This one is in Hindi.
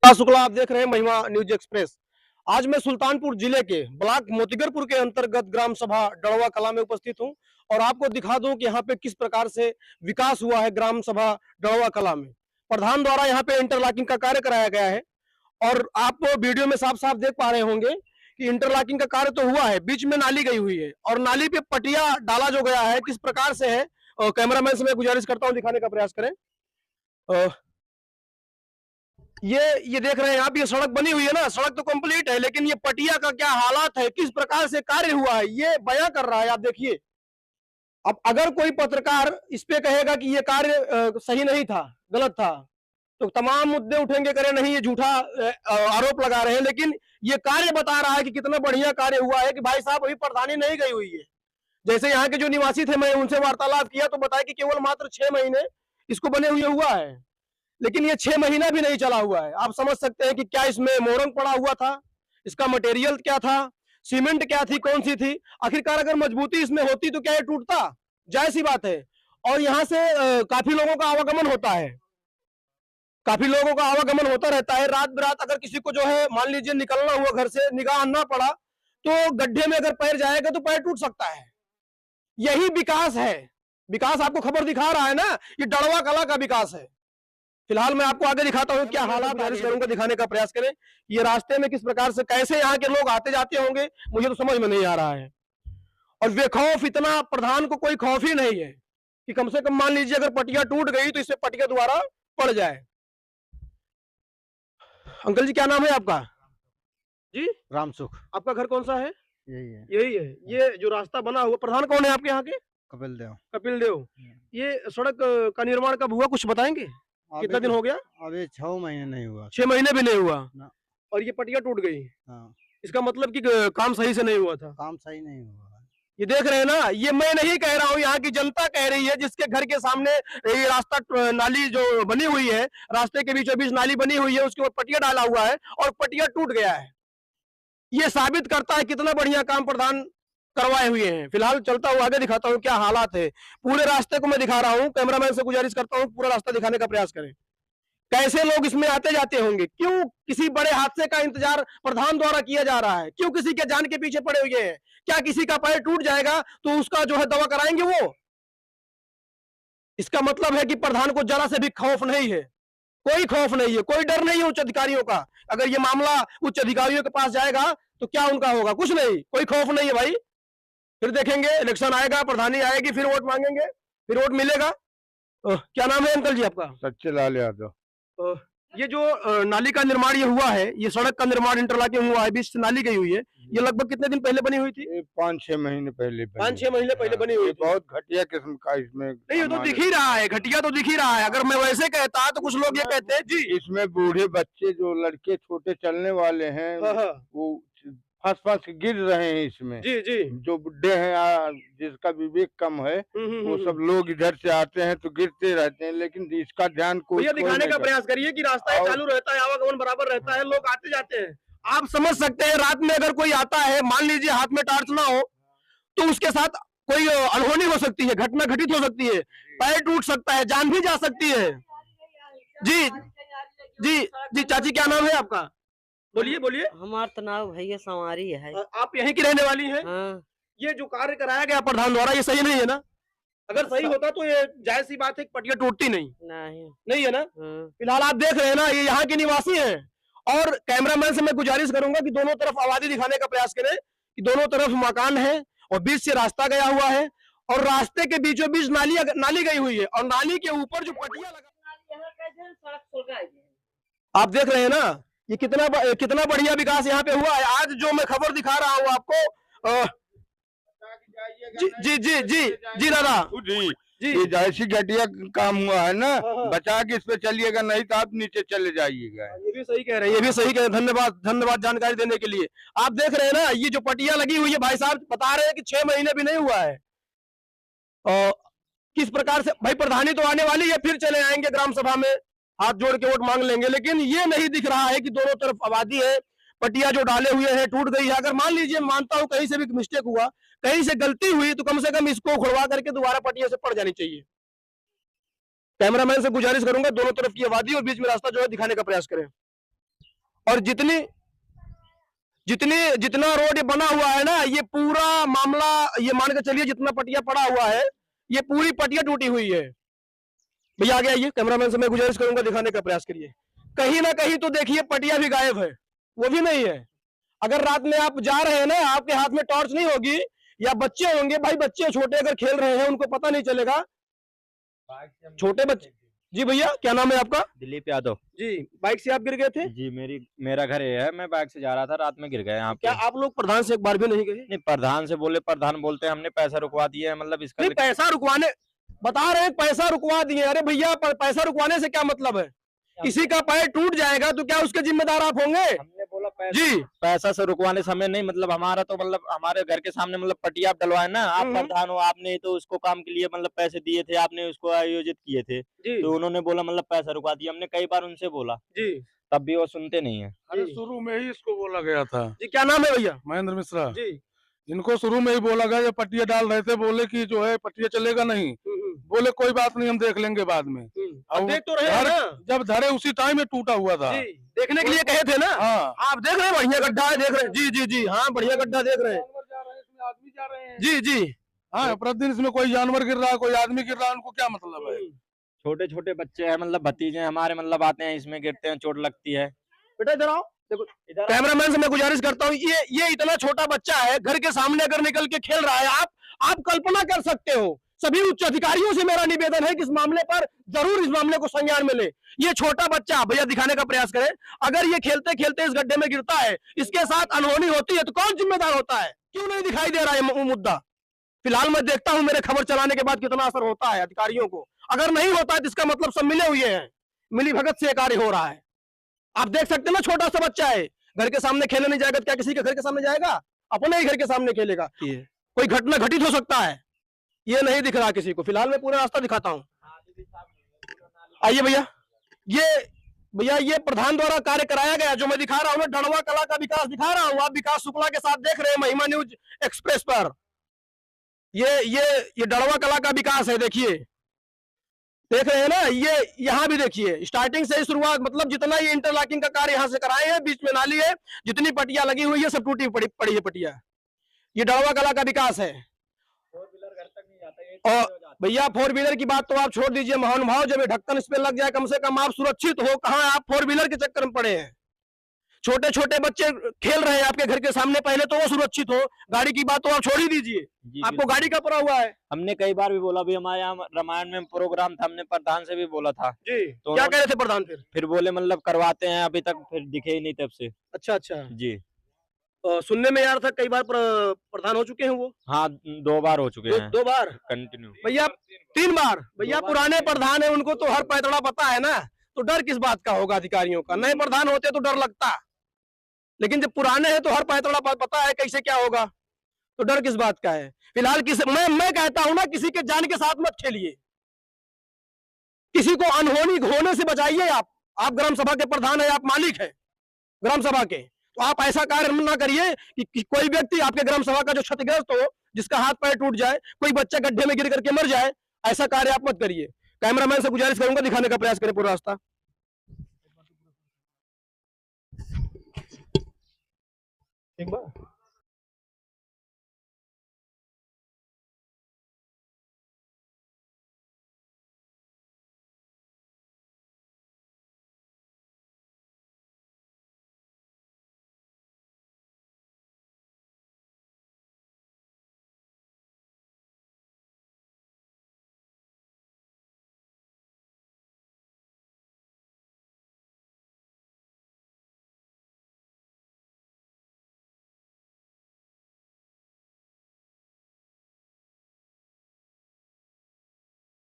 नमस्कार शुक्ला, आप देख रहे हैं महिमा न्यूज एक्सप्रेस। आज मैं सुल्तानपुर जिले के ब्लॉक मोतीगरपुर के अंतर्गत ग्राम सभा डड़वा कला में उपस्थित हूं और आपको दिखा दूं कि यहां पे किस प्रकार से विकास हुआ है। ग्राम सभा डड़वा कला में प्रधान द्वारा यहां पे इंटरलॉकिंग का कार्य कराया गया है और आप वीडियो में साफ साफ देख पा रहे होंगे कि इंटरलॉकिंग का कार्य तो हुआ है, बीच में नाली गई हुई है और नाली पे पटिया डाला जो गया है किस प्रकार से है। कैमरामैन से मैं गुजारिश करता हूँ दिखाने का प्रयास करें। ये देख रहे हैं आप, ये सड़क बनी हुई है ना, सड़क तो कंप्लीट है, लेकिन ये पटिया का क्या हालात है, किस प्रकार से कार्य हुआ है, ये बयां कर रहा है। आप देखिए, अब अगर कोई पत्रकार इस पे कहेगा कि ये कार्य सही नहीं था, गलत था, तो तमाम मुद्दे उठेंगे, करे नहीं ये झूठा आरोप लगा रहे हैं। लेकिन ये कार्य बता रहा है कि कितना बढ़िया कार्य हुआ है कि भाई साहब अभी प्रधानी नहीं गई हुई है। जैसे यहाँ के जो निवासी थे, मैं उनसे वार्तालाप किया तो बताया कि केवल मात्र 6 महीने इसको बने हुए हुआ है, लेकिन ये 6 महीना भी नहीं चला हुआ है। आप समझ सकते हैं कि क्या इसमें मोरंग पड़ा हुआ था, इसका मटेरियल क्या था, सीमेंट क्या थी, कौन सी थी। आखिरकार अगर मजबूती इसमें होती तो क्या ये टूटता? जायज सी बात है। और यहाँ से काफी लोगों का आवागमन होता है, काफी लोगों का आवागमन होता रहता है। रात बिरात अगर किसी को जो है मान लीजिए निकलना हुआ घर से, निगाह ना पड़ा तो गड्ढे में अगर पैर जाएगा तो पैर टूट सकता है। यही विकास है। विकास आपको खबर दिखा रहा है ना, ये डड़वा कला का विकास है। फिलहाल मैं आपको आगे दिखाता हूँ क्या हालात, गुजारिश करूंगा दिखाने का प्रयास करें। ये रास्ते में किस प्रकार से कैसे यहाँ के लोग आते जाते होंगे, मुझे तो समझ में नहीं आ रहा है। और बेखौफ इतना प्रधान को कोई खौफ ही नहीं है कि कम से कम मान लीजिए अगर पटिया टूट गई तो इससे पटिया द्वारा पड़ जाए। अंकल जी क्या नाम है आपका? जी रामसुख। आपका घर कौन सा है? यही है। ये जो रास्ता बना हुआ, प्रधान कौन है आपके यहाँ के? कपिल देव। कपिल देव। ये सड़क का निर्माण कब हुआ, कुछ बताएंगे? कितना दिन हो गया? अभी 6 महीने नहीं हुआ। 6 महीने भी नहीं हुआ ना। और ये पटिया टूट गई। हाँ। इसका मतलब कि काम सही से नहीं हुआ था। काम सही नहीं हुआ। ये देख रहे हैं ना, ये मैं नहीं कह रहा हूँ, यहाँ की जनता कह रही है, जिसके घर के सामने ये रास्ता नाली जो बनी हुई है, रास्ते के बीचों बीच नाली बनी हुई है, उसके ऊपर पटिया डाला हुआ है और पटिया टूट गया है। ये साबित करता है कितना बढ़िया काम प्रधान करवाए हुए हैं। फिलहाल चलता हुआ आगे दिखाता हूँ क्या हालात है। पूरे रास्ते को मैं दिखा रहा हूँ, कैमरामैन से गुजारिश करता हूँ पूरा रास्ता दिखाने का प्रयास करें। कैसे लोग इसमें आते जाते होंगे, क्यों किसी बड़े हादसे का इंतजार प्रधान द्वारा किया जा रहा है, क्यों किसी के जान के पीछे पड़े हुए हैं? क्या किसी का पैर टूट जाएगा तो उसका जो है दवा कराएंगे वो? इसका मतलब है कि प्रधान को जरा से भी खौफ नहीं है, कोई खौफ नहीं है, कोई डर नहीं है उच्च अधिकारियों का। अगर ये मामला उच्च अधिकारियों के पास जाएगा तो क्या उनका होगा? कुछ नहीं, कोई खौफ नहीं है भाई। फिर देखेंगे, इलेक्शन आएगा, प्रधानी आएगी, फिर वोट मांगेंगे, फिर वोट मिलेगा। क्या नाम है अंकल जी आपका? सच्चेलाल यादव। ये जो नाली का निर्माण ये हुआ है, ये सड़क का निर्माण इंटरलॉकिंग हुआ है, बीच से नाली गई हुई है, ये लगभग कितने दिन पहले बनी हुई थी? 5-6 महीने पहले। 5-6 महीने पहले बनी हुई थी। बहुत घटिया किस्म का इसमें। नहीं, ये तो दिख ही रहा है, घटिया तो दिख ही रहा है। अगर मैं वैसे कहता तो कुछ लोग ये कहते हैं जी, इसमें बूढ़े बच्चे जो लड़के छोटे चलने वाले हैं वो फंस फंस गिर रहे हैं इसमें। जी जी। जो बुढ़े हैं, जिसका विवेक कम है, वो सब लोग इधर से आते हैं तो गिरते रहते हैं, लेकिन इसका ध्यान कोई दिखाने का प्रयास करिए कि रास्ता चालू रहता है, आवागमन बराबर रहता है, लोग आते जाते हैं। आप समझ सकते हैं, रात में अगर कोई आता है, मान लीजिए हाथ में टार्च ना हो, तो उसके साथ कोई अनहोनी हो सकती है, घटना घटित हो सकती है, पैर टूट सकता है, जान भी जा सकती है। जी जी जी। चाची क्या नाम है आपका? बोलिए बोलिए। हमार तो नाम भैया संवारी है। आप यहीं की रहने वाली हैं? हाँ। ये जो कार्य कराया गया प्रधान द्वारा, ये सही नहीं है ना? अगर सही होता तो ये जायज सी बात है कि पटिया टूटती नहीं है ना? फिलहाल आप देख रहे हैं ना, ये यहाँ के निवासी हैं और कैमरामैन से मैं गुजारिश करूंगा कि दोनों तरफ आबादी दिखाने का प्रयास करें कि दोनों तरफ मकान है और बीच से रास्ता गया हुआ है और रास्ते के बीचों बीच नाली गई हुई है और नाली के ऊपर जो पटिया लगा, आप देख रहे हैं ना, ये कितना बढ़िया विकास यहाँ पे हुआ है। आज जो मैं खबर दिखा रहा हूँ आपको, जी जी जी जी जी दादा जी जी। ये जैसी घटिया काम हुआ है ना, बचा के इस पे चलिएगा, नहीं तो आप नीचे चले जाइएगा। ये भी सही कह रहे हैं, ये भी सही कह रहे हैं। धन्यवाद धन्यवाद जानकारी देने के लिए। आप देख रहे हैं ना, ये जो पटिया लगी हुई है, भाई साहब बता रहे हैं कि 6 महीने भी नहीं हुआ है। और किस प्रकार से भाई, प्रधानी तो आने वाली है, फिर चले आएंगे ग्राम सभा में, हाथ जोड़ के वोट मांग लेंगे, लेकिन ये नहीं दिख रहा है कि दोनों तरफ आबादी है, पटिया जो डाले हुए हैं टूट गई है। अगर मान लीजिए, मानता हूं कहीं से भी मिस्टेक हुआ, कहीं से गलती हुई, तो कम से कम इसको उखड़वा करके दोबारा पटिया से पड़ जानी चाहिए। कैमरामैन से गुजारिश करूंगा दोनों तरफ की आबादी और बीच में रास्ता जो है दिखाने का प्रयास करें। और जितनी जितनी जितना रोड बना हुआ है ना, ये पूरा मामला, ये मान के चलिए जितना पटिया पड़ा हुआ है, ये पूरी पटिया टूटी हुई है। भैया आगे आइए, कैमरामैन से मैं गुजारिश करूंगा दिखाने का प्रयास करिए। कहीं ना कहीं तो देखिए पटिया भी गायब है, वो भी नहीं है। अगर रात में आप जा रहे हैं ना, आपके हाथ में टॉर्च नहीं होगी, या बच्चे होंगे, भाई बच्चे छोटे अगर खेल रहे हैं उनको पता नहीं चलेगा, छोटे बच्चे। जी भैया, क्या नाम है आपका? दिलीप यादव जी, बाइक से आप गिर गए थे? जी। मेरा घर ये है, मैं बाइक से जा रहा था, रात में गिर गए यहाँ क्या पे। आप लोग प्रधान से एक बार भी नहीं गए? नहीं, प्रधान से बोले, प्रधान बोलते हैं हमने पैसा रुकवा दिए है, मतलब इसका नहीं, पैसा रुकवाने बता रहे हैं, पैसा रुकवा दिए। अरे भैया, पैसा रुकवाने से क्या मतलब है? किसी का पैर टूट जाएगा तो क्या उसके जिम्मेदार आप होंगे? हमने बोला पैसा, जी, पैसा से रुकवाने समय नहीं, मतलब हमारा तो मतलब हमारे घर के सामने मतलब पटिया आप डलवाए ना, आप प्रधान हो, आपने तो उसको काम के लिए मतलब पैसे दिए थे, आपने उसको आयोजित किए थे, जी, तो उन्होंने बोला मतलब पैसा रुकवा दिया। हमने कई बार उनसे बोला, जी, तब भी वो सुनते नहीं है। अरे शुरू में ही इसको बोला गया था, जी। क्या नाम है भैया? महेंद्र मिश्रा। जी। इनको शुरू में ही बोला गया, ये पट्टिया डाल रहे थे, बोले कि जो है पट्टिया चलेगा नहीं, बोले कोई बात नहीं हम देख लेंगे बाद में। अब देख तो रहे हैं ना? जब धरे उसी टाइम में टूटा हुआ था। जी, देखने के लिए कहे थे ना? हाँ, आप देख रहे हैं बढ़िया गड्ढा है, देख रहे हैं? जी जी जी, हाँ बढ़िया गड्ढा देख रहे हैं। आदमी जा रहे हैं। जी जी, हाँ, प्रतिदिन इसमें कोई जानवर गिर रहा है, कोई आदमी गिर रहा है, उनको क्या मतलब है? छोटे छोटे बच्चे हैं, मतलब भतीजे हमारे, मतलब आते हैं, इसमें गिरते हैं, चोट लगती है। बेटा इधर आओ, देखो कैमरामैन से मैं गुजारिश करता हूँ, ये इतना छोटा बच्चा है, घर के सामने अगर निकल के खेल रहा है, आप कल्पना कर सकते हो। सभी उच्च अधिकारियों से मेरा निवेदन है कि इस मामले पर जरूर इस मामले को संज्ञान में ले। ये छोटा बच्चा, भैया दिखाने का प्रयास करें, अगर ये खेलते खेलते इस गड्ढे में गिरता है, इसके साथ अनहोनी होती है, तो कौन जिम्मेदार होता है? क्यों नहीं दिखाई दे रहा है मुद्दा? फिलहाल मैं देखता हूं मेरे खबर चलाने के बाद कितना असर होता है अधिकारियों को। अगर नहीं होता है तो इसका मतलब सब मिले हुए हैं, मिली भगत से कार्य हो रहा है। आप देख सकते हैं ना, छोटा सा बच्चा है, घर के सामने खेलने नहीं जाएगा तो क्या किसी के घर के सामने जाएगा? अपने ही घर के सामने खेलेगा। कोई घटना घटित हो सकता है, ये नहीं दिख रहा किसी को। फिलहाल मैं पूरा रास्ता दिखाता हूँ, आइए भैया। ये प्रधान द्वारा कार्य कराया गया, जो मैं दिखा रहा हूँ, डड़वा कला का विकास दिखा रहा हूँ। आप विकास शुक्ला के साथ देख रहे हैं महिमा न्यूज एक्सप्रेस पर। ये डड़वा कला का विकास है, देखिए, देख रहे हैं ना? ये यहाँ भी देखिए, स्टार्टिंग से ही शुरुआत, मतलब जितना ये इंटरलॉकिंग का कार्य यहाँ से कराए हैं, बीच में नाली है, जितनी पटिया लगी हुई है सब टूटी पड़ी है पटिया। ये डड़वा कला का विकास है। और भैया 4 व्हीलर की बात तो आप छोड़ दीजिए महानुभाव, जब ये ढक्कन इस पे लग जाए, कम से कम आप सुरक्षित हो। कहाँ आप 4 व्हीलर के चक्कर में पड़े हैं? छोटे छोटे बच्चे खेल रहे हैं आपके घर के सामने, पहले तो वो सुरक्षित हो। गाड़ी की बात तो आप छोड़ ही दीजिए, आपको गाड़ी का पड़ा हुआ है। हमने कई बार भी बोला, भी हमारे यहाँ रामायण में प्रोग्राम था, हमने प्रधान से भी बोला था जी। तो क्या कह रहे थे प्रधान? फिर बोले मतलब करवाते हैं, अभी तक फिर दिखे ही नहीं तब से। अच्छा अच्छा जी। सुनने में यार था कई बार प्रधान हो चुके हैं वो। हाँ, 2 बार हो चुके हैं, 2 बार कंटिन्यू। भैया, 3 बार भैया। पुराने प्रधान है, उनको तो हर पैतरा पता है ना, तो डर किस बात का होगा अधिकारियों का? नए प्रधान होते तो डर लगता, लेकिन जब पुराने हैं तो हर पैतरा पता है कैसे क्या होगा, तो डर किस बात का है? फिलहाल मैं कहता हूं ना, किसी के जान के साथ मत खेलिए, किसी को अनहोनी होने से बचाइए। आप ग्राम सभा के प्रधान है, आप मालिक है ग्राम सभा के, तो आप ऐसा कार्य ना करिए कि कोई व्यक्ति आपके ग्राम सभा का जो क्षतिग्रस्त हो, जिसका हाथ पैर टूट जाए, कोई बच्चा गड्ढे में गिर करके मर जाए, ऐसा कार्य आप मत करिए। कैमरामैन से गुजारिश करूंगा दिखाने का प्रयास करें पूरा रास्ता। एक बार